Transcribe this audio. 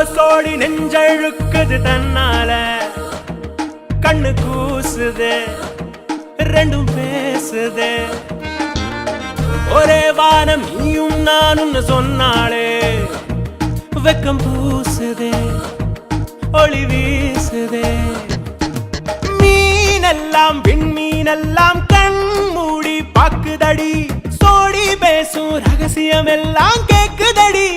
சோடி நெஞ்சழுக்குது தன்னால கண்ணு கூசுதே ரெண்டும் பேசுதே ஒரே வானம் நீயும் நானும் சொன்னாலே வெக்கம் பூசுதே ஒளி வீசுதே மீனெல்லாம் விண்மீனெல்லாம் கண் மூடி பாக்குதடி சோடி பேசும் ரகசியம் எல்லாம் கேக்குதடி